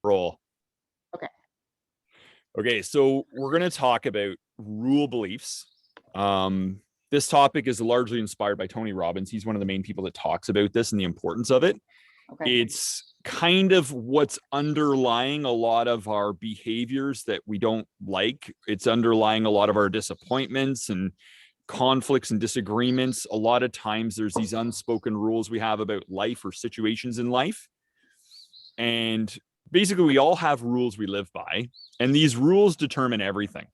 Roll. Okay. Okay, so we're going to talk about rule beliefs. This topic is largely inspired by Tony Robbins. He's one of the main people that talks about this and the importance of it. Okay. It's kind of what's underlying a lot of our behaviors that we don't like. It's underlying a lot of our disappointments and conflicts and disagreements. A lot of times there's these unspoken rules we have about life or situations in life. And basically we all have rules we live by, and these rules determine everything.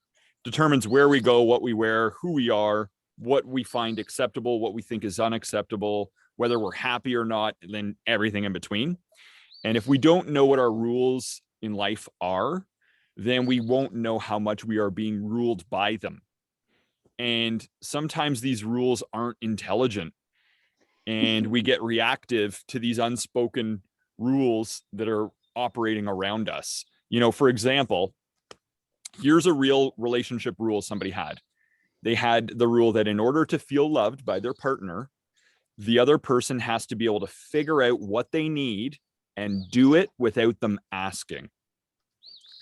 Determines where we go, what we wear, who we are, what we find acceptable, what we think is unacceptable, whether we're happy or not, and then everything in between. And if we don't know what our rules in life are, then we won't know how much we are being ruled by them. And sometimes these rules aren't intelligent, and we get reactive to these unspoken rules that are operating around us. You know, for example, here's a real relationship rule somebody had. They had the rule that in order to feel loved by their partner, the other person has to be able to figure out what they need and do it without them asking.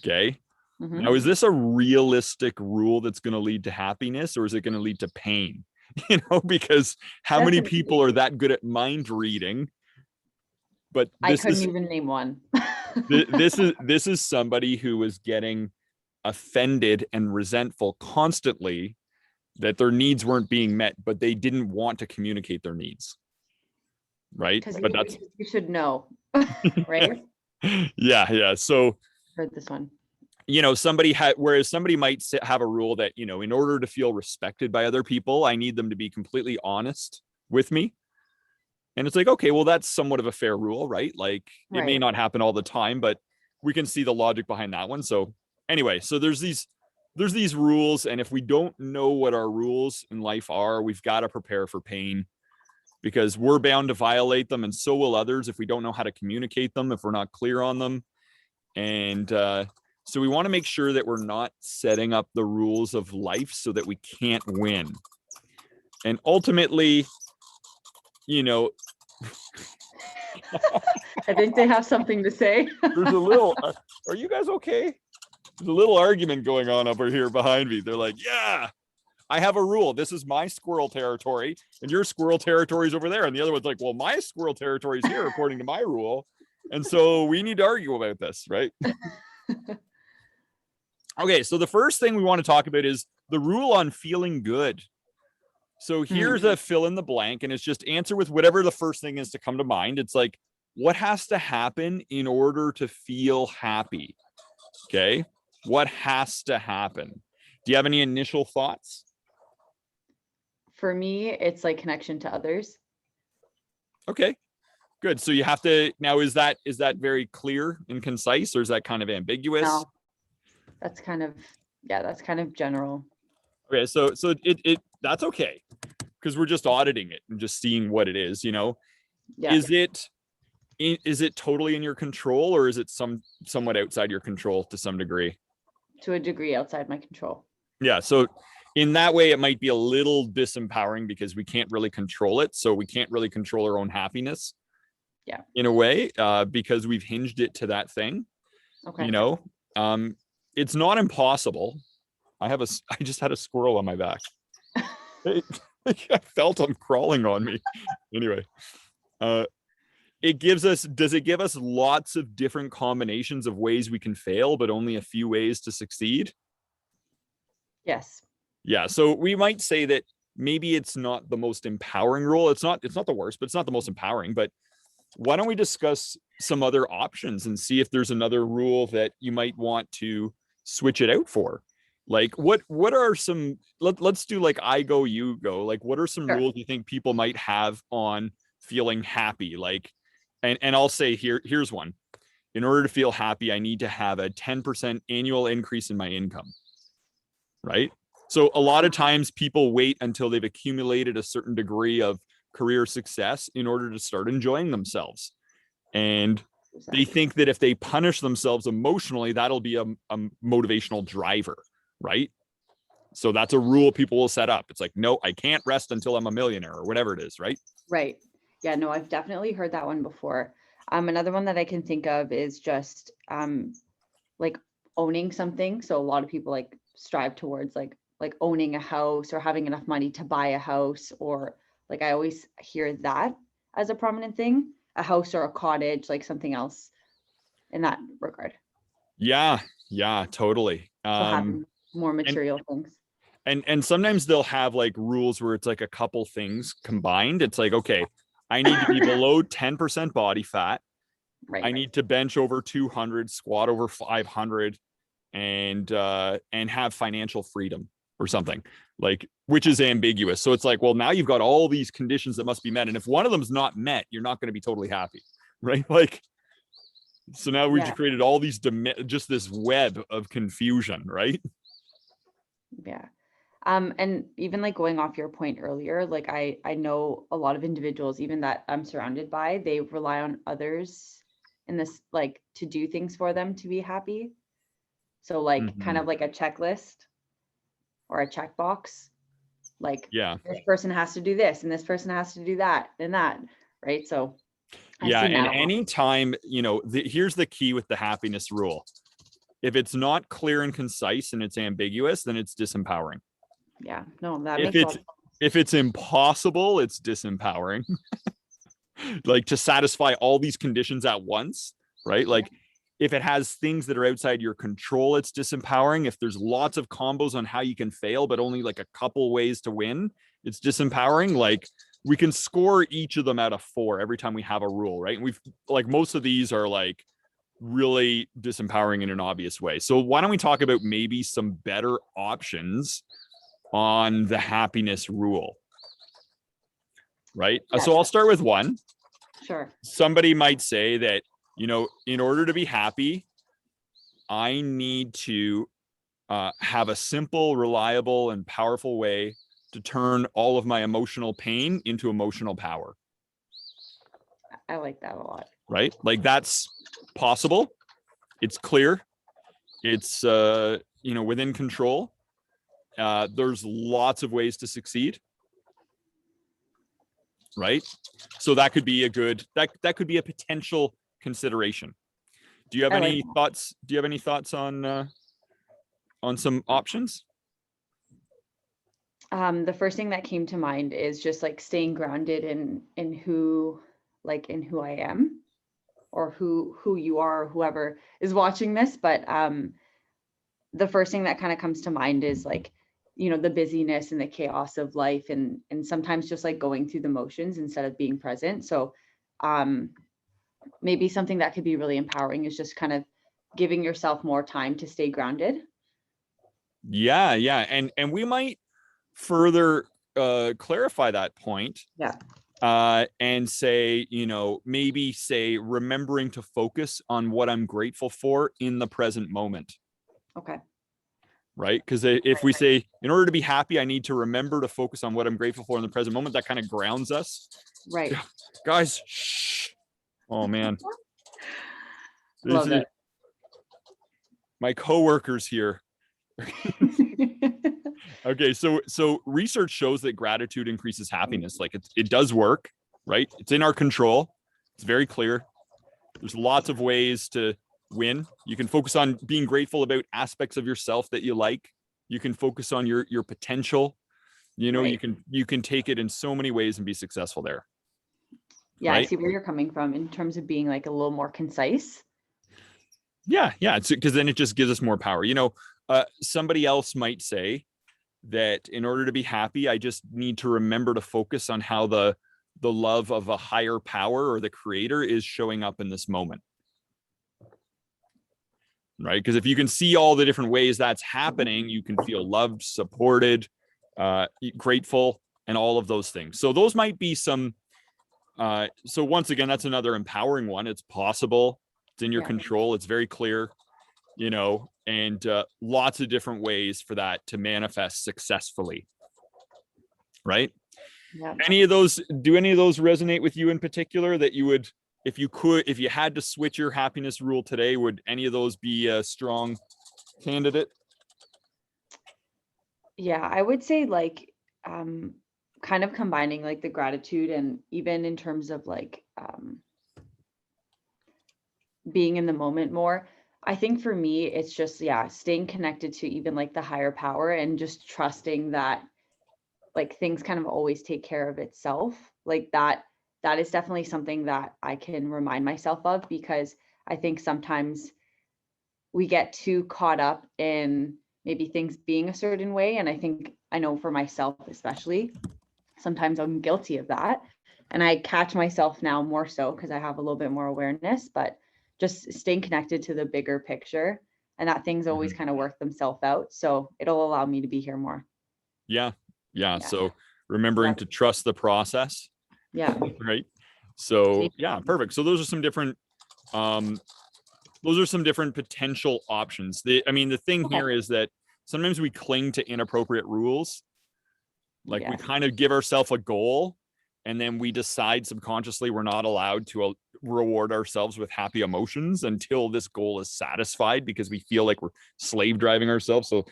Okay. Mm-hmm. Now, is this a realistic rule that's going to lead to happiness, or is it going to lead to pain? You know, because how many people are that good at mind reading? But I couldn't even name one. this is somebody who was getting offended and resentful constantly that their needs weren't being met, but they didn't want to communicate their needs. Right? But you should know, right? Yeah. So heard this one. You know, whereas somebody might have a rule that, you know, in order to feel respected by other people, I need them to be completely honest with me. And it's like, okay, well, that's somewhat of a fair rule, right? Like it may not happen all the time, but we can see the logic behind that one. So anyway, so there's these rules. And if we don't know what our rules in life are, we've got to prepare for pain, because we're bound to violate them. And so will others if we don't know how to communicate them, if we're not clear on them. And so we want to make sure that we're not setting up the rules of life so that we can't win. And ultimately, you know, I think they have something to say. There's a little, are you guys okay? There's a little argument going on over here behind me. They're like, yeah, I have a rule. This is my squirrel territory and your squirrel territory is over there. And the other one's like, well, my squirrel territory is here according to my rule. And so we need to argue about this, right? Okay, so the first thing we want to talk about is the rule on feeling good. So here's a fill in the blank, and it's just answer with whatever the first thing is to come to mind. It's like, what has to happen in order to feel happy? Okay, what has to happen? Do you have any initial thoughts? For me, it's like connection to others. Okay, good. So you have to, now is that very clear and concise, or is that kind of ambiguous? No, that's kind of general. Okay, so it that's okay, because we're just auditing it and just seeing what it is, you know. Yeah. Is it totally in your control, or is it somewhat outside your control to some degree? To a degree outside my control. Yeah, so in that way it might be a little disempowering because we can't really control it. So we can't really control our own happiness. Yeah. In a way, because we've hinged it to that thing. Okay. You know, it's not impossible. I just had a squirrel on my back. I felt him crawling on me. Anyway, does it give us lots of different combinations of ways we can fail, but only a few ways to succeed? Yes. Yeah. So we might say that maybe it's not the most empowering rule. It's not the worst, but it's not the most empowering. But why don't we discuss some other options and see if there's another rule that you might want to switch it out for? Like what are some, let's do like I go, you go. Like what are some rules you think people might have on feeling happy? Like, and I'll say here's one. In order to feel happy, I need to have a 10% annual increase in my income. Right? So a lot of times people wait until they've accumulated a certain degree of career success in order to start enjoying themselves. And they think that if they punish themselves emotionally, that'll be a motivational driver. Right? So that's a rule people will set up. It's like, no, I can't rest until I'm a millionaire or whatever it is. Right? Right. Yeah, no, I've definitely heard that one before. Another one that I can think of is just like owning something. So a lot of people like strive towards like owning a house or having enough money to buy a house, or like I always hear that as a prominent thing, a house or a cottage, like something else in that regard. Yeah, yeah, totally. So having more And material things. and sometimes they'll have like rules where it's like a couple things combined. It's like, okay, I need to be below 10% body fat. Right. I need to bench over 200, squat over 500, and have financial freedom or something, like, which is ambiguous. So it's like, well, now you've got all these conditions that must be met, and if one of them's not met, you're not going to be totally happy, right? Like, so now we Yeah. just created all these just this web of confusion, right? Yeah. And even like going off your point earlier, like I know a lot of individuals, even that I'm surrounded by, they rely on others in this, like to do things for them to be happy. So like kind Mm-hmm. of like a checklist or a checkbox, like Yeah. this person has to do this and this person has to do that and that, right? So I've Yeah. seen And that a lot. anytime, here's the key with the happiness rule. If it's not clear and concise and it's ambiguous, then it's disempowering. Yeah, no, that If makes a lot it's of if it's impossible, it's disempowering. Like, to satisfy all these conditions at once, right? sense. Like, if it has things that are outside your control, it's disempowering. If there's lots of combos on how you can fail, but only like a couple ways to win, it's disempowering. Like, we can score each of them out of 4 every time we have a rule, right? And we've, like, most of these are like really disempowering in an obvious way. So why don't we talk about maybe some better options on the happiness rule, right? Yeah, So I'll start with one. sure. Somebody might say that, in order to be happy, I need to have a simple, reliable, and powerful way to turn all of my emotional pain into emotional power, I like that a lot. right? Like, that's possible. It's clear. It's, within control. There's lots of ways to succeed, right? So that could be that could be a potential consideration. Do you have I like any thoughts? Do you have any thoughts on some options? the first thing that came to mind is just like staying grounded in who, like in who I am, or who you are, or whoever is watching this. But the first thing that kind of comes to mind is like, the busyness and the chaos of life, and sometimes just like going through the motions instead of being present. So um maybe something that could be really empowering is just kind of giving yourself more time to stay grounded. Yeah, yeah, and we might further clarify that point, Yeah. and say, maybe say remembering to focus on what I'm grateful for in the present moment, Okay. right? Because if we say, in order to be happy, I need to remember to focus on what I'm grateful for in the present moment, that kind of grounds us. Right. Guys, shh. Oh man, this Love is it. my coworkers here. Okay, so research shows that gratitude increases happiness. Like, it does work, right? It's in our control. It's very clear. There's lots of ways to win. You can focus on being grateful about aspects of yourself that you like. You can focus on your potential. Right. You can take it in so many ways and be successful there, Yeah, I right? see where you're coming from in terms of being like a little more concise. Yeah, yeah. It's because then it just gives us more power. Somebody else might say that in order to be happy, I just need to remember to focus on how the love of a higher power or the creator is showing up in this moment, right? Because if you can see all the different ways that's happening, you can feel loved, supported, grateful, and all of those things. So those might be some. So once again, that's another empowering one. It's possible. It's in your Yeah. control. It's very clear, and lots of different ways for that to manifest successfully, right? Yeah. Do any of those resonate with you in particular, that you would, if you had to switch your happiness rule today, would any of those be a strong candidate? Yeah, I would say like kind of combining like the gratitude, and even in terms of like being in the moment more. I think for me, it's just, yeah, staying connected to even like the higher power and just trusting that like things kind of always take care of itself. Like that is definitely something that I can remind myself of, because I think sometimes we get too caught up in maybe things being a certain way. And I think, I know for myself especially, sometimes I'm guilty of that. And I catch myself now more so because I have a little bit more awareness, but just staying connected to the bigger picture, and that things always Mhm. kind of work themselves out. So it'll allow me to be here more. Yeah. Yeah. Yeah. So remembering Yep. to trust the process, Yeah. right? So Stay- yeah, perfect. So um those are some different potential options. I mean, the thing Okay. here is that sometimes we cling to inappropriate rules. Like we Yeah. kind of give ourselves a goal and then we decide subconsciously we're not allowed to reward ourselves with happy emotions until this goal is satisfied, because we feel like we're slave driving ourselves. So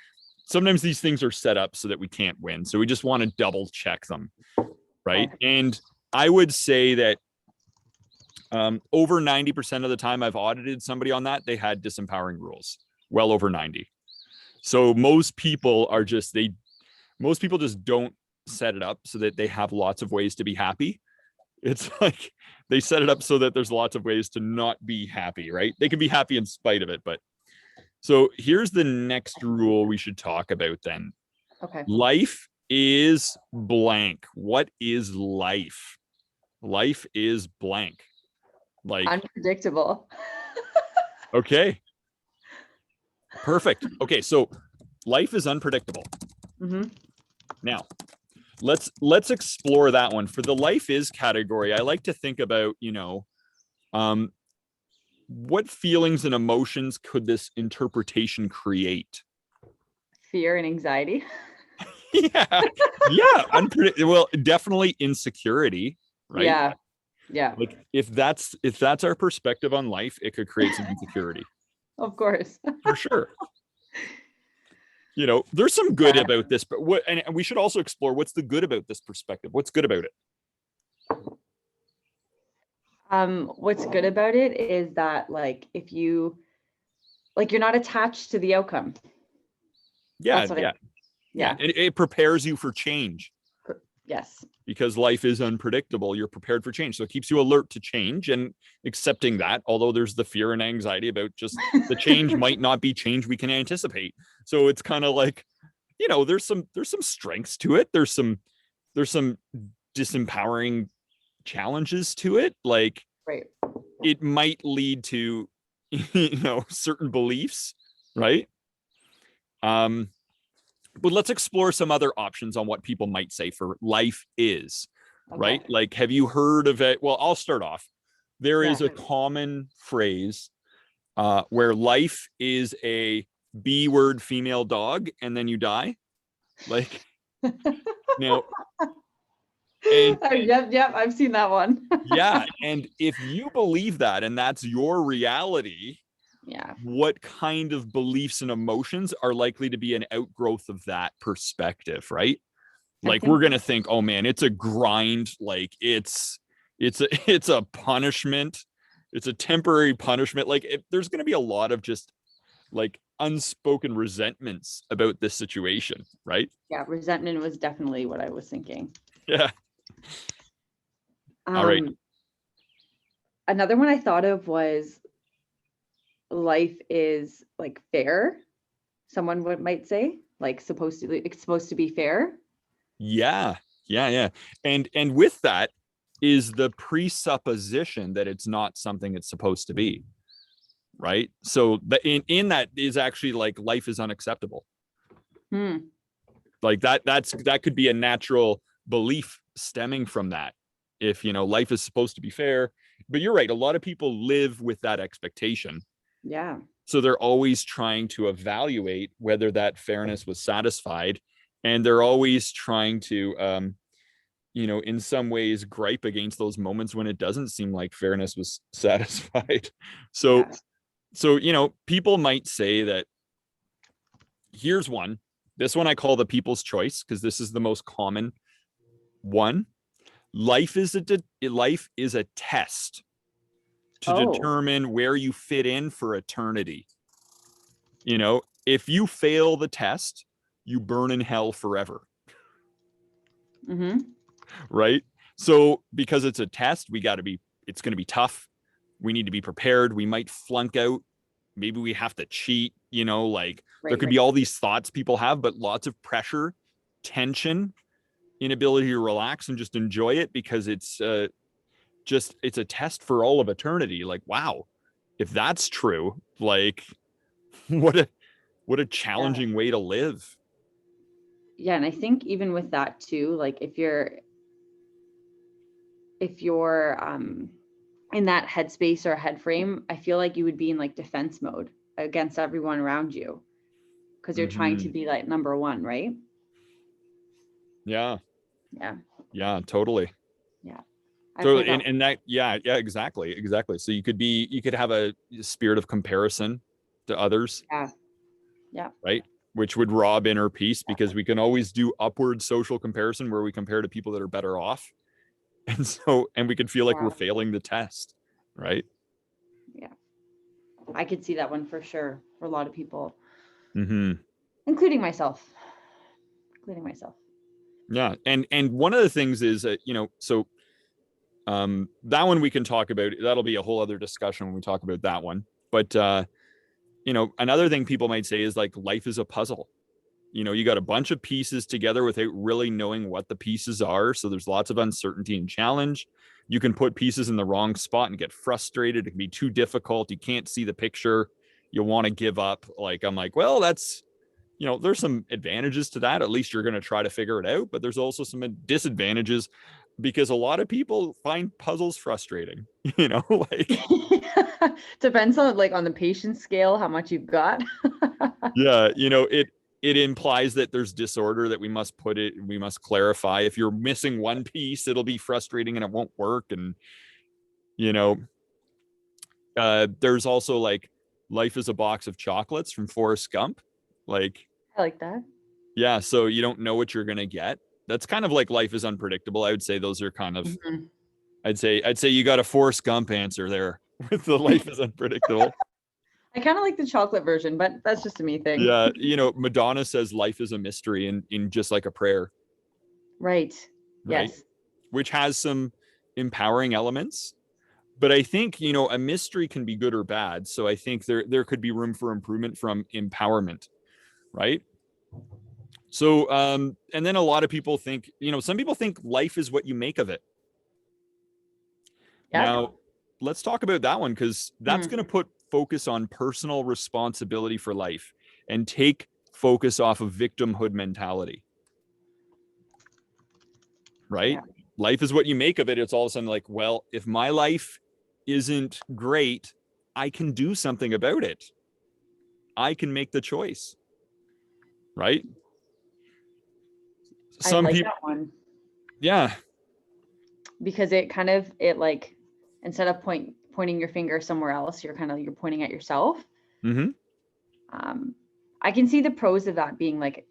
sometimes these things are set up so that we can't win. So we just want to double check them. Right. Okay. And I would say that over 90% of the time I've audited somebody on that, they had disempowering rules, well over 90. So most people just don't set it up so that they have lots of ways to be happy. It's like they set it up so that there's lots of ways to not be happy, right? They can be happy in spite of it. But so here's the next rule we should talk about then. Okay. Life is blank. What is life? Life is blank. Like, Unpredictable. okay, perfect. Okay, so life is unpredictable. Mm-hmm. Now, let's explore that one. For the life is category, I like to think about, um, what feelings and emotions could this interpretation create? Fear and anxiety. Yeah, yeah, unpredictable. Well, definitely insecurity, right? Yeah. Yeah. Like if that's our perspective on life, it could create some insecurity Of course. for sure. There's some good Yeah. about this, but and we should also explore what's the good about this perspective. What's good about it? What's good about it is that like if you like you're not attached to the outcome. Yeah, That's what yeah, yeah. yeah. And it prepares you for change Yes. because life is unpredictable. You're prepared for change. So it keeps you alert to change and accepting that, although there's the fear and anxiety about just the change might not be change we can anticipate. So it's kind of like, there's some strengths to it. There's some disempowering challenges to it. Like Right. it might lead to, certain beliefs, right? Um, but let's explore some other options on what people might say for life is, Okay. right? Like, have you heard of it? Well, I'll start off. There Yeah. is a common phrase where life is a B word female dog and then you die. Like, now, and Yep. I've seen that one. yeah, and if you believe that and that's your reality, Yeah. what kind of beliefs and emotions are likely to be an outgrowth of that perspective, right? I Like we're think gonna think, oh man, it's a grind, like it's a punishment, it's a temporary punishment. Like there's gonna be a lot of just like unspoken resentments about this situation, right? yeah, resentment was definitely what I was thinking. Yeah. All right. Um, Another one I thought of was life is like fair. Someone might say like it's supposed to be fair. Yeah. Yeah. Yeah. And with that is the presupposition that it's not something it's supposed to be. Right. So in that is actually like life is unacceptable. Hmm. Like that could be a natural belief stemming from that. If life is supposed to be fair. But you're right, a lot of people live with that expectation. Yeah. So they're always trying to evaluate whether that fairness was satisfied. And they're always trying to in some ways gripe against those moments when it doesn't seem like fairness was satisfied. So Yeah. so people might say that here's one. This one I call the people's choice because this is the most common one. Life is a test. to Oh. determine where you fit in for eternity. You know, if you fail the test, you burn in hell forever. Mm-hmm. Right? So because it's a test, it's going to be tough. We need to be prepared. We might flunk out. Maybe we have to cheat, like there Right, could right. be all these thoughts people have, but lots of pressure, tension, inability to relax and just enjoy it because it's a test for all of eternity. Like, wow, if that's true, like what a what a Yeah. challenging way to live. Yeah, and I think even with that too, like if you're in that headspace or head frame, I feel like you would be in like defense mode against everyone around you because you're trying to Mm-hmm. be like number one, right? Yeah. Yeah. Yeah, totally. Yeah. I So play and, that. and that yeah, exactly. So you could have a spirit of comparison to others, Yeah. Yeah. right? Which would rob inner peace because we can always do upward social comparison where we compare to people that are better off. And we can feel like we're Wow. failing the test, right? Yeah. I could see that one for sure for a lot of people, Mm-hmm. including myself. Including myself. Yeah. And one of the things is that, so that one we can talk about. That'll be a whole other discussion when we talk about that one. But another thing people might say is like life is a puzzle. You got a bunch of pieces together without really knowing what the pieces are. So there's lots of uncertainty and challenge. You can put pieces in the wrong spot and get frustrated. It can be too difficult. You can't see the picture. You'll want to give up. Like, I'm like, well, there's some advantages to that. At least you're going to try to figure it out. But there's also some disadvantages because a lot of people find puzzles frustrating, like, Depends on like on the patience scale, how much you've got. yeah, it implies that there's disorder that we must clarify. If you're missing one piece, it'll be frustrating and it won't work. And you know, there's also like life is a box of chocolates from Forrest Gump. Like, I like that. yeah, so you don't know what you're gonna get. That's kind of like life is unpredictable. I would say those are kind of Mhm. I'd say you got a Forrest Gump answer there with the life is unpredictable. I kind of like the chocolate version, but that's just a me thing. Yeah, Madonna says life is a mystery in just like a prayer, Right. right? Yes. Which has some empowering elements. But I think, a mystery can be good or bad. So I think there could be room for improvement from empowerment, right? So and then a lot of people think, some people think life is what you make of it. Yeah. Now, let's talk about that one because that's Mm. going to put focus on personal responsibility for life and take focus off of victimhood mentality, right? Yeah. Life is what you make of it. It's all of a sudden like, well, if my life isn't great, I can do something about it. I can make the choice, right? I Some like people, that one yeah. because it like instead of pointing your finger somewhere else, you're pointing at yourself. Mm-hmm. Um, I can see the pros of that being like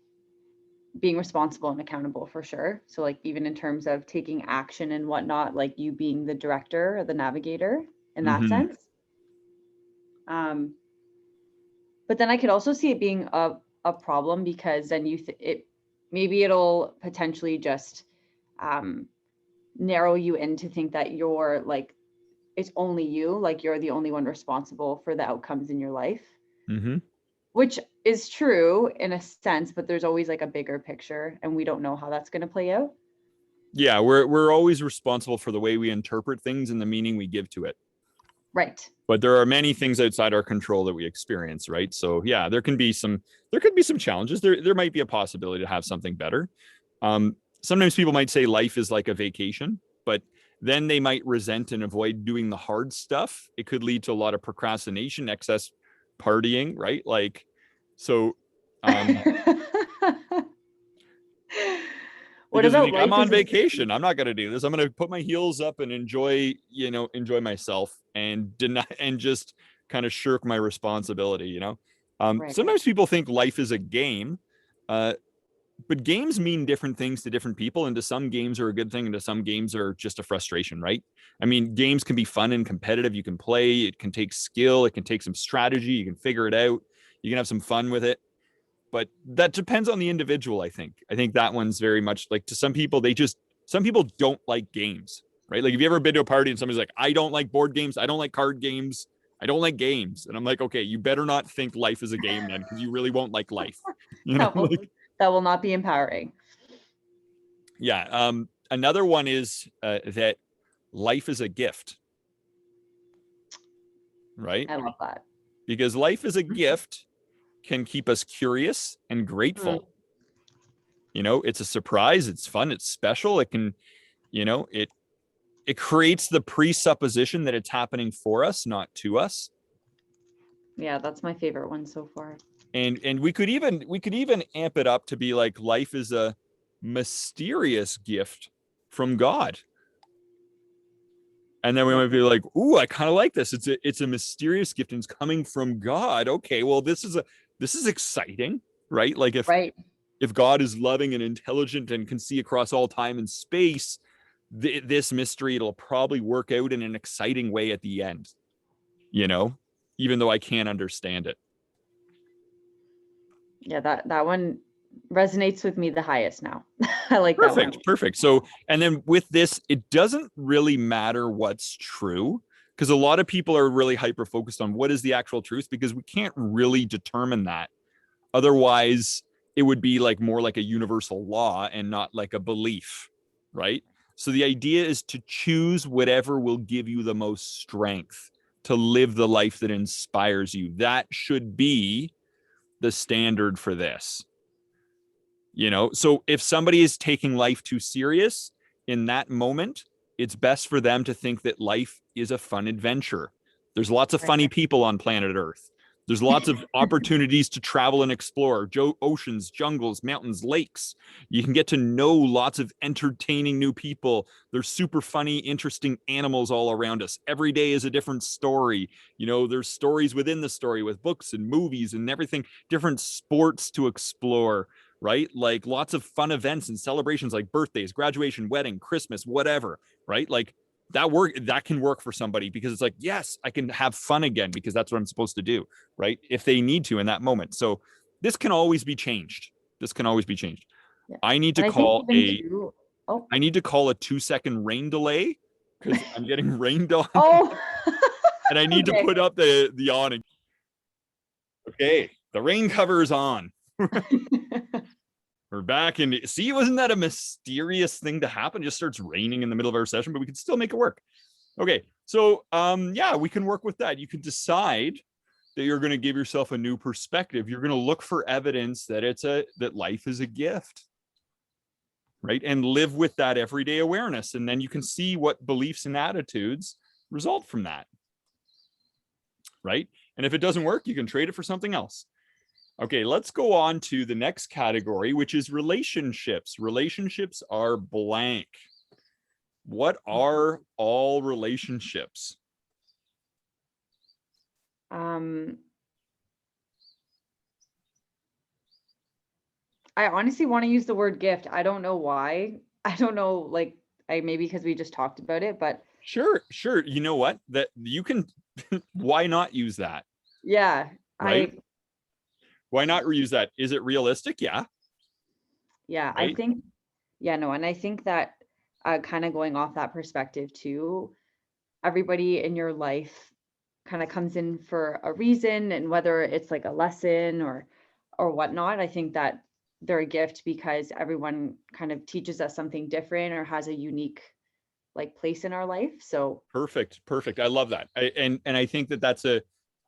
being responsible and accountable for sure. So like even in terms of taking action and whatnot, like you being the director or the navigator in that Mm-hmm. sense. Um, but then I could also see it being a problem because then it maybe it'll potentially just um, narrow you in to think that you're like it's only you, like you're the only one responsible for the outcomes in your life, Mm-hmm. which is true in a sense, but there's always like a bigger picture and we don't know how that's going to play out. Yeah, we're always responsible for the way we interpret things and the meaning we give to it. Right. But there are many things outside our control that we experience, right? So yeah, there could be some challenges. There might be a possibility to have something better. Sometimes people might say life is like a vacation, but then they might resent and avoid doing the hard stuff. It could lead to a lot of procrastination, excess partying, right? Like, so What because you about think I'm life on as a vacation, I'm not going to do this. I'm going to put my heels up and enjoy myself and deny and just kind of shirk my responsibility. right, right. Sometimes people think life is a game. but games mean different things to different people, and to some games are a good thing, and to some games are just a frustration, right? I mean, games can be fun and competitive. You can play, it can take skill, it can take some strategy, you can figure it out, you can have some fun with it. But that depends on the individual, I think. I think that one's very much like, to some people, some people don't like games, right? Like, have you ever been to a party and somebody's like, I don't like board games, I don't like card games, I don't like games. And I'm like, okay, you better not think life is a game then, because you really won't like life. No, that will not be empowering. Yeah. Another one is that life is a gift, right? I love that. Because life is a gift can keep us curious and grateful. It's a surprise, it's fun, it's special. It can, it creates the presupposition that it's happening for us, not to us. Yeah, that's my favorite one so far. And we could even amp it up to be like, life is a mysterious gift from God. And then we might be like, ooh, I kind of like this. It's a mysterious gift and it's coming from God. Okay, well, this is exciting, right? Like, if God is loving and intelligent and can see across all time and space, this mystery, it'll probably work out in an exciting way at the end, even though I can't understand it. Yeah, that one resonates with me the highest now. I like Perfect, that one. perfect. So, and then with this, it doesn't really matter what's true, because a lot of people are really hyper focused on what is the actual truth, because we can't really determine that. Otherwise, it would be like more like a universal law and not like a belief, right? So the idea is to choose whatever will give you the most strength to live the life that inspires you. That should be the standard for this. So if somebody is taking life too serious in that moment, it's best for them to think that life is a fun adventure. There's lots of funny people on planet Earth. There's lots of opportunities to travel and explore oceans, jungles, mountains, lakes. You can get to know lots of entertaining new people. There's super funny, interesting animals all around us. Every day is a different story. There's stories within the story with books and movies and everything, different sports to explore, right? Like lots of fun events and celebrations like birthdays, graduation, wedding, Christmas, whatever, right? Like that can work for somebody, because it's like, yes, I can have fun again because that's what I'm supposed to do, right? If they need to in that moment. So this can always be changed. Yeah. I need to call I need to call a 2-second rain delay, because I'm getting rained on. Oh. And I need to put up the awning. Okay, the rain cover is on. We're back, and see, wasn't that a mysterious thing to happen? It just starts raining in the middle of our session, but we can still make it work. Okay, so yeah, we can work with that. You can decide that you're going to give yourself a new perspective. You're going to look for evidence that that life is a gift, right? And live with that everyday awareness, and then you can see what beliefs and attitudes result from that, right? And if it doesn't work, you can trade it for something else. Okay, let's go on to the next category, which is relationships. Relationships are blank. What are all relationships? I honestly want to use the word gift. I don't know why. I don't know, like, maybe because we just talked about it, but sure. You know what? That you can why not use that? Yeah. Right? Why not reuse that? Is it realistic? Yeah. Yeah, right? I think, no. And I think that kind of going off that perspective too, everybody in your life kind of comes in for a reason, and whether it's like a lesson or whatnot, I think that they're a gift because everyone kind of teaches us something different or has a unique like place in our life. So perfect. I love that. And I think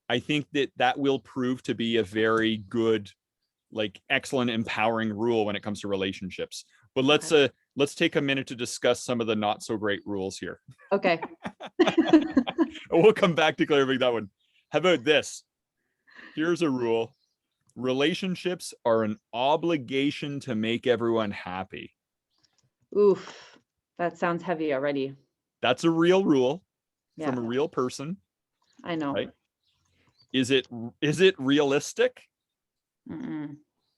I think that will prove to be a very good, like, excellent, empowering rule when it comes to relationships. But let's take a minute to discuss some of the not so great rules here. Okay. We'll come back to clarifying that one. How about this? Here's a rule. Relationships are an obligation to make everyone happy. Oof, that sounds heavy already. That's a real rule from a real person. I know. Right? Is it realistic? Mm-mm.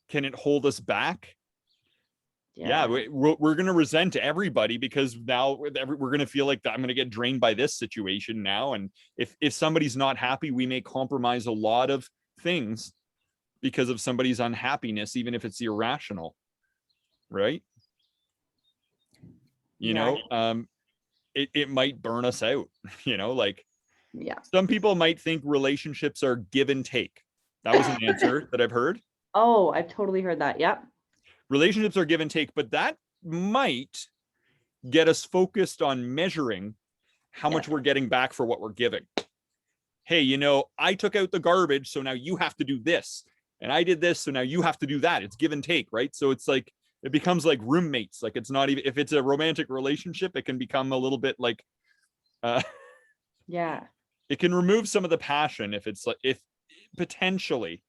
Can it hold us back? Yeah, we're going to resent everybody because now we're going to feel like I'm going to get drained by this situation now. And if somebody's not happy, we may compromise a lot of things because of somebody's unhappiness, even if it's irrational, right? It might burn us out, like some people might think relationships are give and take. That was an answer that I've heard. Oh, I've totally heard that. Yep. Relationships are give and take, but that might get us focused on measuring how much we're getting back for what we're giving. Hey, I took out the garbage, so now you have to do this. And I did this, so now you have to do that. It's give and take, right? So it's like, it becomes like roommates. Like it's not even, if it's a romantic relationship, it can become a little bit like, it can remove some of the passion if potentially,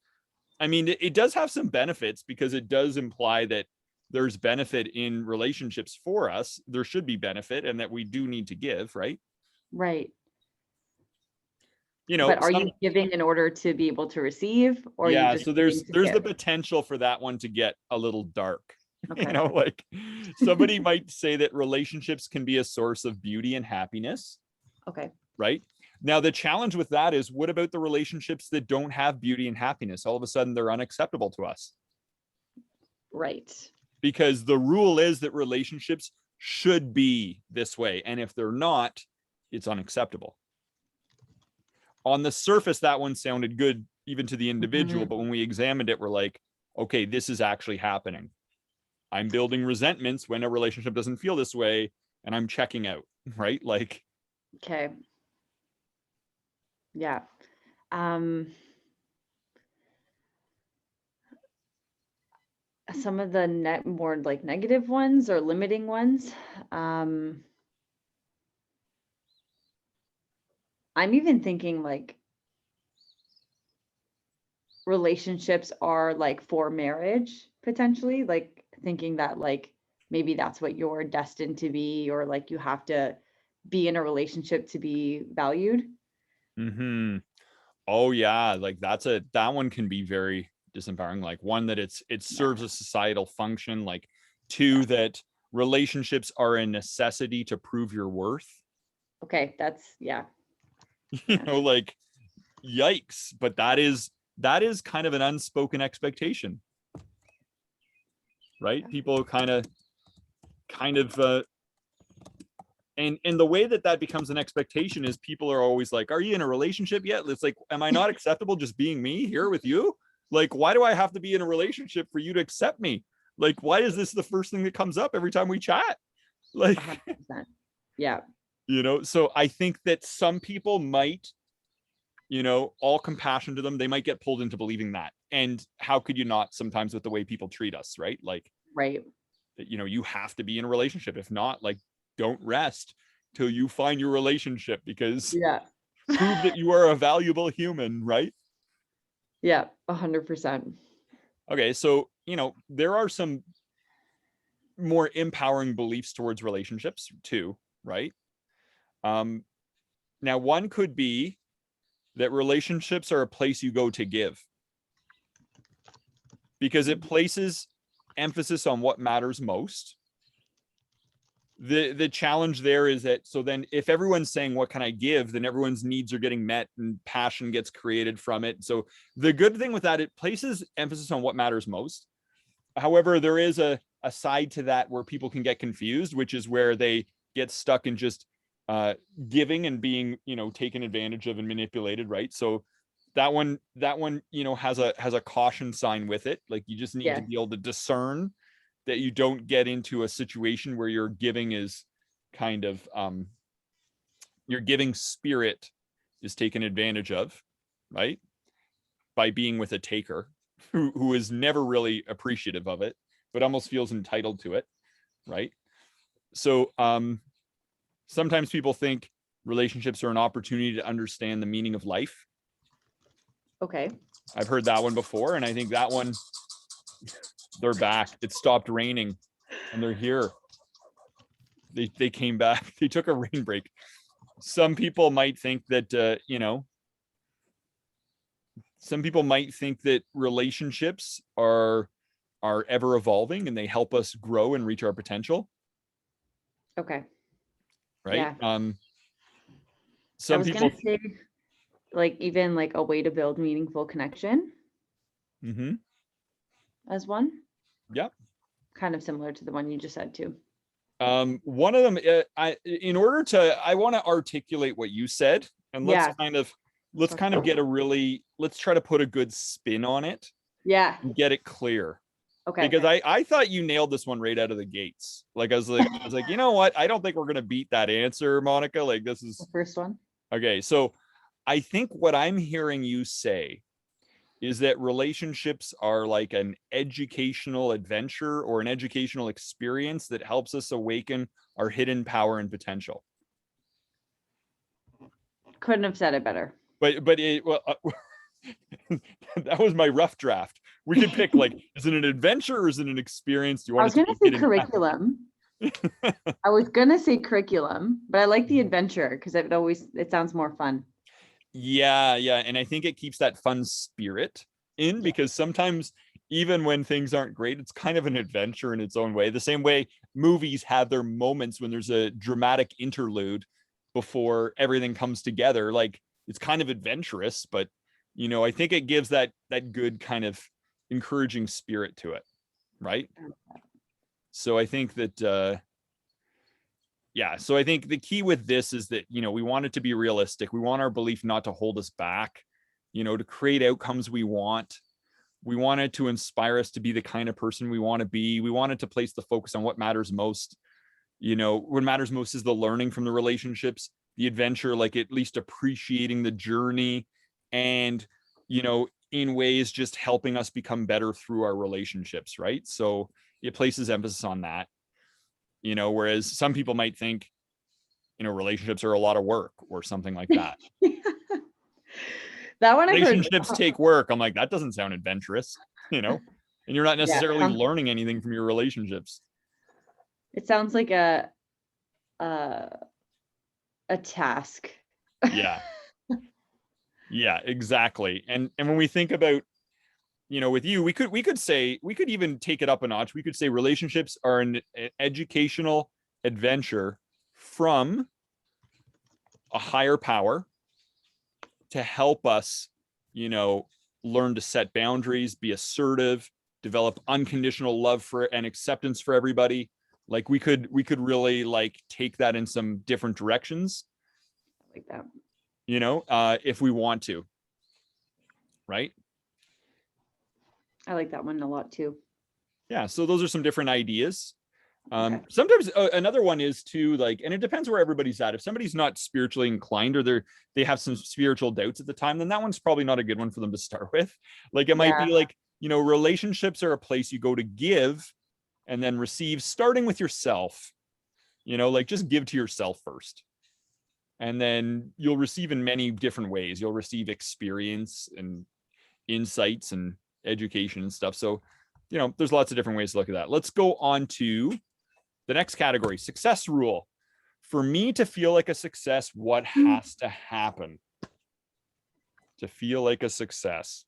I mean, it does have some benefits because it does imply that there's benefit in relationships for us. There should be benefit and that we do need to give, right? Right. But are you giving in order to be able to receive, or yeah, are you just so there's the potential for that one to get a little dark. Okay. Like somebody might say that relationships can be a source of beauty and happiness. Okay. Right? Now, the challenge with that is, what about the relationships that don't have beauty and happiness? All of a sudden, they're unacceptable to us. Right. Because the rule is that relationships should be this way. And if they're not, it's unacceptable. On the surface, that one sounded good, even to the individual. But when we examined it, we're like, okay, this is actually happening. I'm building resentments when a relationship doesn't feel this way, and I'm checking out, right? Like, okay. Yeah. Some of the more like negative ones or limiting ones. I'm even thinking like relationships are like for marriage, potentially, like thinking that like maybe that's what you're destined to be, or like you have to be in a relationship to be valued. Oh yeah, like that one can be very disempowering. Like one, that it serves a societal function. Like two, that relationships are a necessity to prove your worth. Okay, that's like yikes. But that is kind of an unspoken expectation, right? People kind of and the way that becomes an expectation is people are always like, are you in a relationship yet? It's like, am I not acceptable just being me here with you? Like, why do I have to be in a relationship for you to accept me? Like, why is this the first thing that comes up every time we chat? Like, 100%. Yeah. So I think that some people might, all compassion to them, they might get pulled into believing that. And how could you not sometimes with the way people treat us, right? Like, right. That, you have to be in a relationship. If not, like, don't rest till you find your relationship, because prove that you are a valuable human, right? Yeah, 100%. Okay, so there are some more empowering beliefs towards relationships too, right? Now one could be that relationships are a place you go to give, because it places emphasis on what matters most. The challenge there is that, so then if everyone's saying, what can I give, then everyone's needs are getting met and passion gets created from it. So the good thing with that, it places emphasis on what matters most. However, there is a side to that where people can get confused, which is where they get stuck in just giving and being, taken advantage of and manipulated, right? So that one, has a caution sign with it. Like, you just need to be able to discern that you don't get into a situation where your giving is kind of your giving spirit is taken advantage of, right? By being with a taker who is never really appreciative of it, but almost feels entitled to it, right? So sometimes people think relationships are an opportunity to understand the meaning of life. Okay. I've heard that one before, and I think that one, they're back. It stopped raining and they're here. They came back. They took a rain break. Some people might think that some people might think that relationships are are ever evolving and they help us grow and reach our potential. Okay. Right. Yeah. I Some was people. gonna say, like, even like a way to build meaningful connection Mm-hmm. as one. Yeah. Kind of similar to the one you just said too. One of them, I want to articulate what you said, and Yeah. let's try to put a good spin on it Yeah. and get it clear. Okay. Because I thought you nailed this one right out of the gates. Like I was like, you know what? I don't think we're gonna beat that answer, Monica. Like this is The first one. okay. So I think what I'm hearing you say is that relationships are like an educational adventure or an educational experience that helps us awaken our hidden power and potential. Couldn't have said it better. But that was my rough draft. We could pick like, is it an adventure or is it an experience? Do you want I was gonna say curriculum. I was gonna say curriculum, but I like the adventure because it sounds more fun. Yeah, and I think it keeps that fun spirit in because sometimes even when things aren't great, it's kind of an adventure in its own way. The same way movies have their moments when there's a dramatic interlude before everything comes together. Like it's kind of adventurous, but I think it gives that good kind of encouraging spirit to it, right? So I think that so I think the key with this is that, we want it to be realistic. We want our belief not to hold us back, to create outcomes we want. We want it to inspire us to be the kind of person we want to be. We want it to place the focus on what matters most. What matters most is the learning from the relationships, the adventure, like at least appreciating the journey and, in ways just helping us become better through our relationships, right? So it places emphasis on that. Whereas some people might think, relationships are a lot of work or something like that. That one I've heard. Relationships take work. I'm like, that doesn't sound adventurous, and you're not necessarily learning anything from your relationships. It sounds like a task. Yeah. Yeah, exactly. And when we think about, with you, we could even take it up a notch. We could say relationships are an educational adventure from a higher power to help us, learn to set boundaries, be assertive, develop unconditional love for and acceptance for everybody. Like we could really like take that in some different directions. Like that. If we want to. Right? I like that one a lot too. Yeah, so those are some different ideas. Okay. Sometimes another one is to like, and it depends where everybody's at. If somebody's not spiritually inclined or they have some spiritual doubts at the time, then that one's probably not a good one for them to start with. Like it might be like, relationships are a place you go to give and then receive, starting with yourself. Like just give to yourself first. And then you'll receive in many different ways. You'll receive experience and insights and education and stuff. So, there's lots of different ways to look at that. Let's go on to the next category, success rule. For me to feel like a success, what has to happen to feel like a success?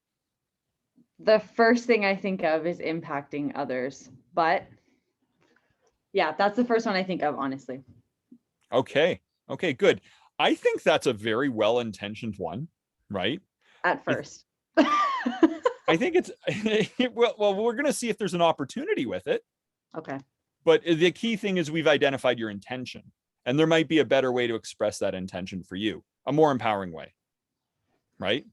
The first thing I think of is impacting others, but yeah, that's the first one I think of, honestly. Okay, good. I think that's a very well-intentioned one, right? At first. I think it's, well, we're going to see if there's an opportunity with it. Okay. But the key thing is we've identified your intention, and there might be a better way to express that intention for you, a more empowering way, right?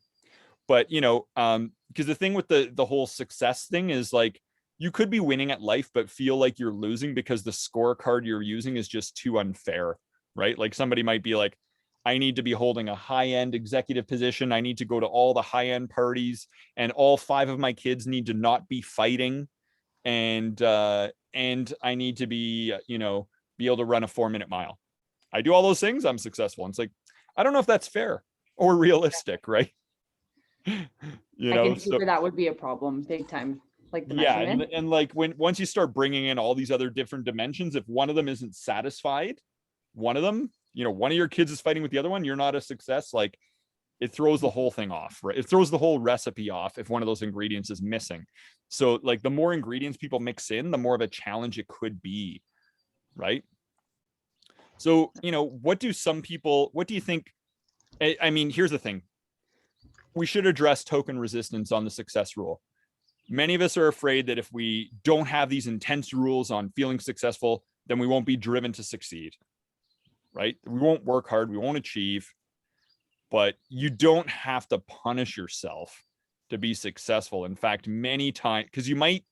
But, because the thing with the whole success thing is like, you could be winning at life, but feel like you're losing because the scorecard you're using is just too unfair, right? Like somebody might be like, I need to be holding a high-end executive position. I need to go to all the high-end parties, and all 5 of my kids need to not be fighting. And I need to be, be able to run a 4-minute mile. I do all those things, I'm successful. And it's like, I don't know if that's fair or realistic, right? I can see where that would be a problem big time. Like the measurement. And like once you start bringing in all these other different dimensions, if one of them isn't satisfied, one of them, one of your kids is fighting with the other one, you're not a success. Like it throws the whole thing off, right? It throws the whole recipe off if one of those ingredients is missing. So like the more ingredients people mix in, the more of a challenge it could be, right? So, what do you think? I mean, here's the thing. We should address token resistance on the success rule. Many of us are afraid that if we don't have these intense rules on feeling successful, then we won't be driven to succeed, right? We won't work hard, we won't achieve, but you don't have to punish yourself to be successful. In fact, many times, because you might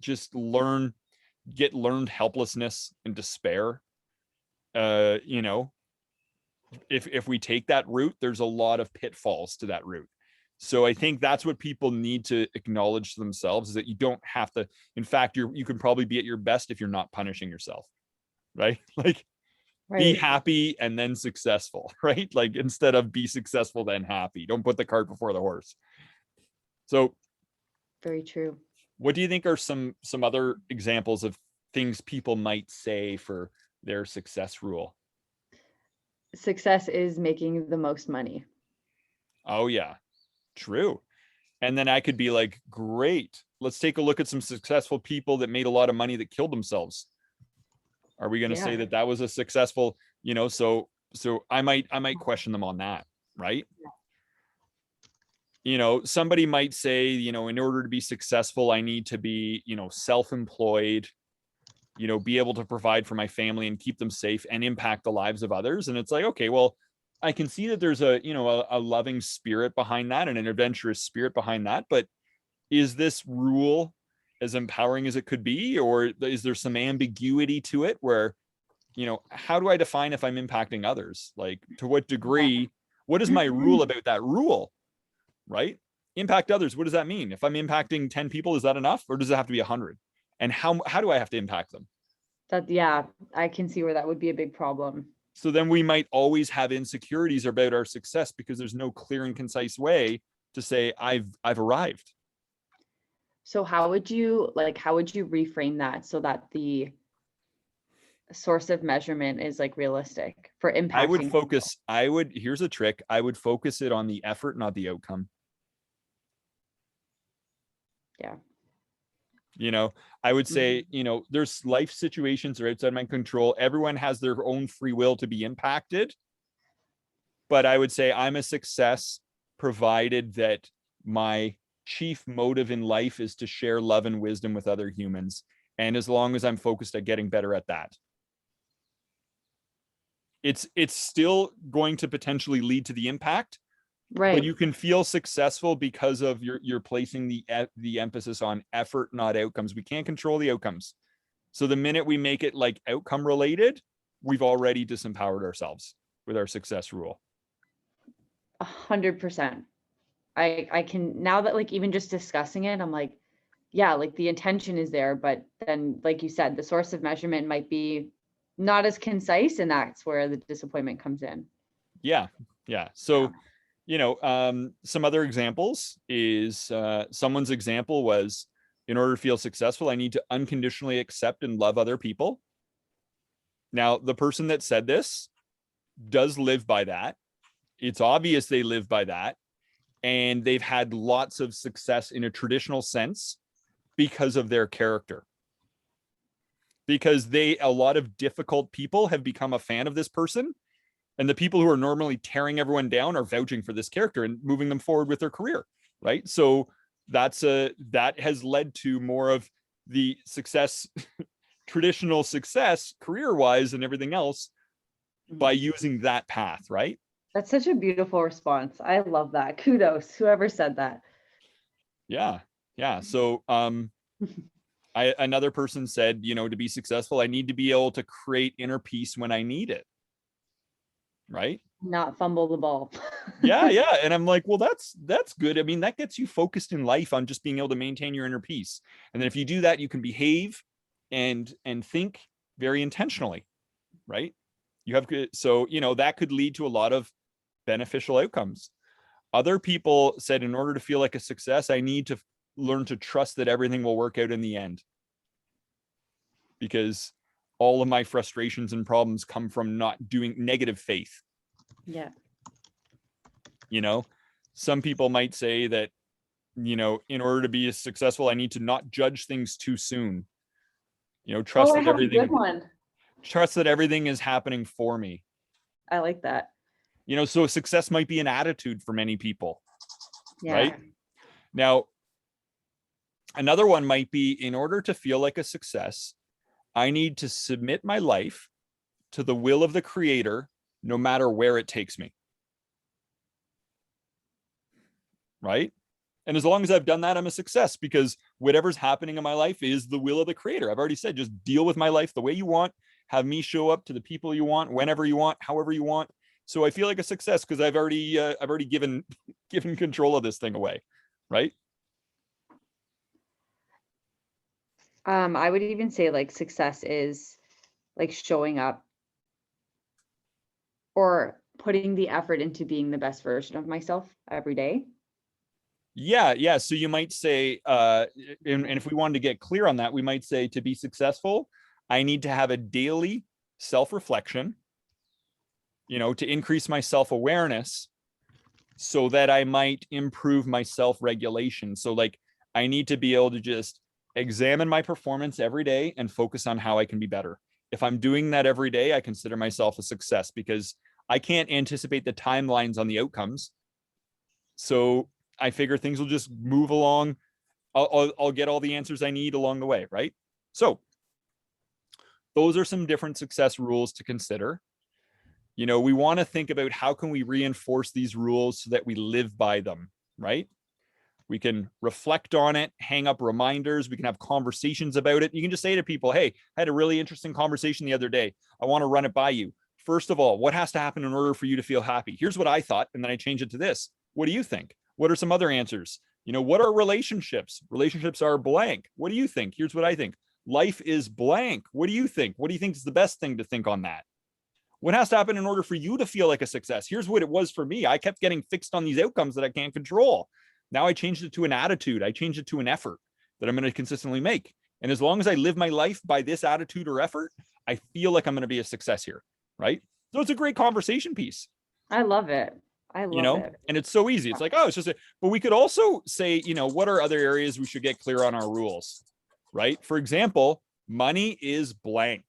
just get learned helplessness and despair. If we take that route, there's a lot of pitfalls to that route. So I think that's what people need to acknowledge to themselves, is that you don't have to. In fact, you can probably be at your best if you're not punishing yourself, right? Like, be Right. happy and then successful, right? Like, instead of be successful then happy. Don't put the cart before the horse. So, Very true. what do you think are some other examples of things people might say for their success rule? Success is making the most money. Oh yeah, true. And then I could be like, great, let's take a look at some successful people that made a lot of money that killed themselves. Are we going to say Yeah. that was a successful, so I might question them on that, right? Somebody might say, in order to be successful, I need to be, self-employed, be able to provide for my family and keep them safe and impact the lives of others. And it's like, okay, well, I can see that there's a loving spirit behind that and an adventurous spirit behind that. But is this rule as empowering as it could be? Or is there some ambiguity to it where, how do I define if I'm impacting others? Like, to what degree, what is my rule about that rule? Right? Impact others. What does that mean? If I'm impacting 10 people, is that enough? Or does it have to be 100? And how do I have to impact them? Yeah, I can see where that would be a big problem. So then we might always have insecurities about our success because there's no clear and concise way to say I've arrived. So how would you reframe that so that the source of measurement is like realistic for impacting people? Here's a trick. I would focus it on the effort, not the outcome. Yeah. I would say, there's life situations that are outside my control. Everyone has their own free will to be impacted. But I would say I'm a success provided that my chief motive in life is to share love and wisdom with other humans. And as long as I'm focused at getting better at that, it's still going to potentially lead to the impact. Right. But you can feel successful because of you're placing the emphasis on effort, not outcomes. We can't control the outcomes. So the minute we make it like outcome related, we've already disempowered ourselves with our success rule. 100%. I can, now that like even just discussing it, I'm like, yeah, like the intention is there, but then like you said, the source of measurement might be not as concise, and that's where the disappointment comes in. Yeah. So, some other examples is someone's example was, in order to feel successful, I need to unconditionally accept and love other people. Now, the person that said this does live by that. It's obvious they live by that. And they've had lots of success in a traditional sense because of their character. Because a lot of difficult people have become a fan of this person. And the people who are normally tearing everyone down are vouching for this character and moving them forward with their career, right? So that has led to more of the success, traditional success, career-wise and everything else, by using that path, right? That's such a beautiful response. I love that. Kudos, whoever said that. Yeah. So another person said, to be successful, I need to be able to create inner peace when I need it. Right? Not fumble the ball. Yeah. And I'm like, well, that's good. I mean, that gets you focused in life on just being able to maintain your inner peace. And then if you do that, you can behave and think very intentionally, right? So that could lead to a lot of beneficial outcomes. Other people said, in order to feel like a success, I need to learn to trust that everything will work out in the end. Because all of my frustrations and problems come from not doing negative faith. Yeah. You know, some people might say that, you know, in order to be successful, I need to not judge things too soon. You know, Oh, I have a good one. trust that everything is happening for me. I like that. You know, so success might be an attitude for many people, Yeah. right? Now, another one might be, in order to feel like a success, I need to submit my life to the will of the creator, no matter where it takes me. Right? And as long as I've done that, I'm a success, because whatever's happening in my life is the will of the creator. I've already said, just deal with my life the way you want, have me show up to the people you want, whenever you want, however you want. So I feel like a success because I've already given control of this thing away. Right? I would even say like success is like showing up or putting the effort into being the best version of myself every day. Yeah. So you might say, and if we wanted to get clear on that, we might say, to be successful, I need to have a daily self-reflection, you know, to increase my self-awareness so that I might improve my self-regulation. So like, I need to be able to just examine my performance every day and focus on how I can be better. If I'm doing that every day, I consider myself a success, because I can't anticipate the timelines on the outcomes. So I figure things will just move along. I'll get all the answers I need along the way, right? So those are some different success rules to consider. You know, we want to think about how can we reinforce these rules so that we live by them, right? We can reflect on it, hang up reminders. We can have conversations about it. You can just say to people, hey, I had a really interesting conversation the other day. I want to run it by you. First of all, what has to happen in order for you to feel happy? Here's what I thought, and then I change it to this. What do you think? What are some other answers? You know, what are relationships? Relationships are blank. What do you think? Here's what I think. Life is blank. What do you think? What do you think is the best thing to think on that? What has to happen in order for you to feel like a success? Here's what it was for me. I kept getting fixed on these outcomes that I can't control. Now I changed it to an attitude. I changed it to an effort that I'm going to consistently make. And as long as I live my life by this attitude or effort, I feel like I'm going to be a success here. Right? So it's a great conversation piece. I love it. I You love know, it. and it's so easy. It's like, oh, it's just but we could also say, you know, what are other areas we should get clear on our rules? Right? For example, money is blank.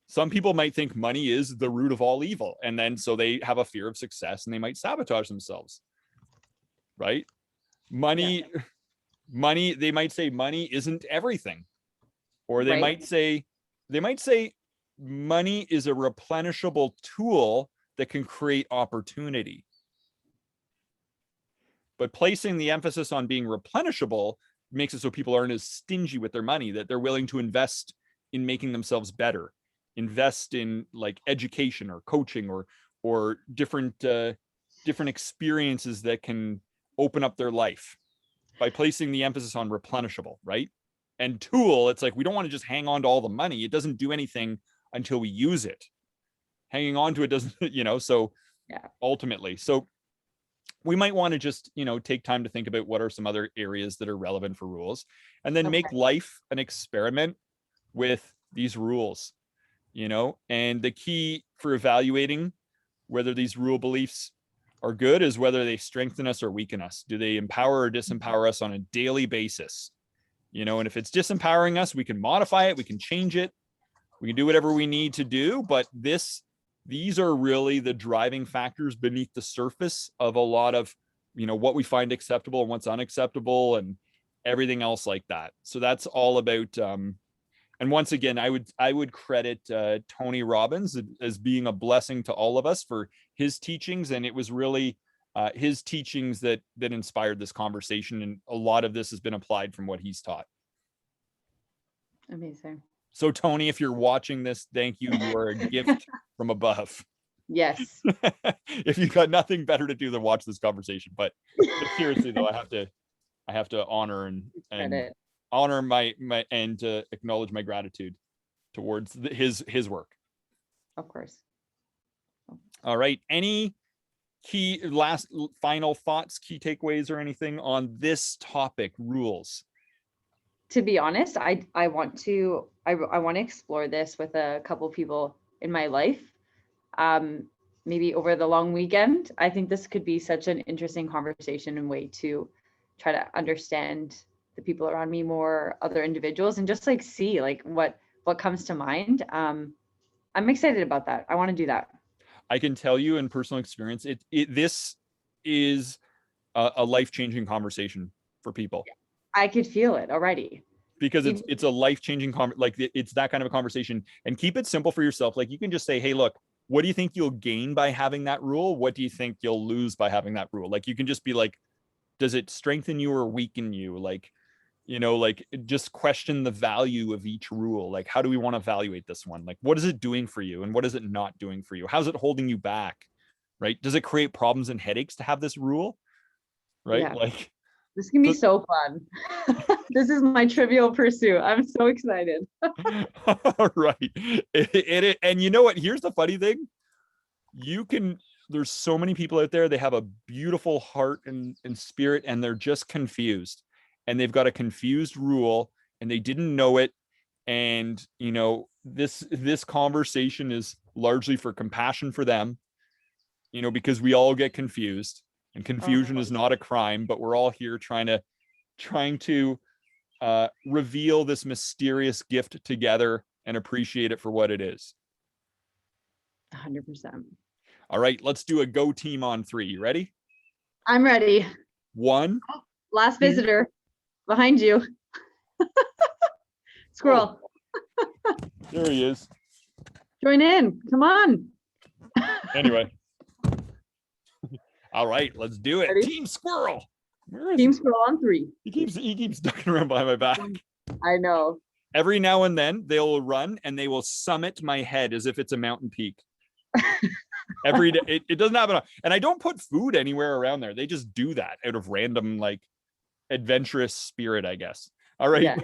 Some people might think money is the root of all evil. And then so they have a fear of success and they might sabotage themselves. Right? Money, yeah. Money, they might say money isn't everything. Or they might say money is a replenishable tool that can create opportunity. But placing the emphasis on being replenishable makes it so people aren't as stingy with their money, that they're willing to invest in making themselves better, invest in like education or coaching or different experiences that can open up their life by placing the emphasis on replenishable, right? And tool, it's like we don't want to just hang on to all the money. It doesn't do anything until we use it. Hanging on to it doesn't, you know, so yeah. Ultimately. So we might want to just, you know, take time to think about what are some other areas that are relevant for rules, and then make life an experiment with these rules, you know. And the key for evaluating whether these rule beliefs are good is whether they strengthen us or weaken us. Do they empower or disempower us on a daily basis? You know, and if it's disempowering us, we can modify it, we can change it, we can do whatever we need to do. But these are really the driving factors beneath the surface of a lot of, you know, what we find acceptable and what's unacceptable and everything else like that. So that's all about, and once again, I would credit Tony Robbins as being a blessing to all of us for his teachings. And it was really his teachings that inspired this conversation. And a lot of this has been applied from what he's taught. Amazing. So Tony, if you're watching this, thank you. You are a gift from above. Yes. If you've got nothing better to do than watch this conversation. But seriously though, I have to honor and honor my and to acknowledge my gratitude towards his work. Of course. All right. Any key final thoughts, key takeaways, or anything on this topic, rules? To be honest, I want to explore this with a couple people in my life. maybe over the long weekend. I think this could be such an interesting conversation and way to try to understand the people around me more, other individuals, and just like see like what comes to mind. I'm excited about that. I want to do that. I can tell you in personal experience, this is a life-changing conversation for people, I could feel it already. because Even, it's a life-changing like it's that kind of a conversation. And keep it simple for yourself. Like, you can just say, hey, look, what do you think you'll gain by having that rule? What do you think you'll lose by having that rule? Like, you can just be like, does it strengthen you or weaken you? Like, like, just question the value of each rule. Like, how do we want to evaluate this one? Like, what is it doing for you and what is it not doing for you? How's it holding you back? Right? Does it create problems and headaches to have this rule? Right? yeah, Like, this can be so, so fun. This is my trivial pursuit. I'm so excited. right. And you know what? Here's the funny thing. You can, there's so many people out there, they have a beautiful heart and spirit, and they're just confused. And they've got a confused rule and they didn't know it. And this conversation is largely for compassion for them, because we all get confused, and confusion is not a crime, but we're all here trying to reveal this mysterious gift together and appreciate it for what it is. 100%. All right, let's do a go team on 3. You ready? I'm ready. 1, Last 2. visitor behind you. Squirrel. Oh, there he is. Join in. Come on. Anyway. All right, let's do it. Ready? Team Squirrel. Where is Team he? Squirrel on 3. He keeps ducking around behind my back. I know. Every now and then they'll run and they will summit my head as if it's a mountain peak. Every day. It doesn't happen. And I don't put food anywhere around there. They just do that out of random, like, adventurous spirit, I guess. All right, Yeah.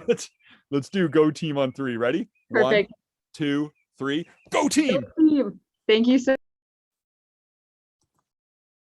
let's do go team on 3. Ready? Perfect. 1, 2, 3. Go team. Go team. Thank you so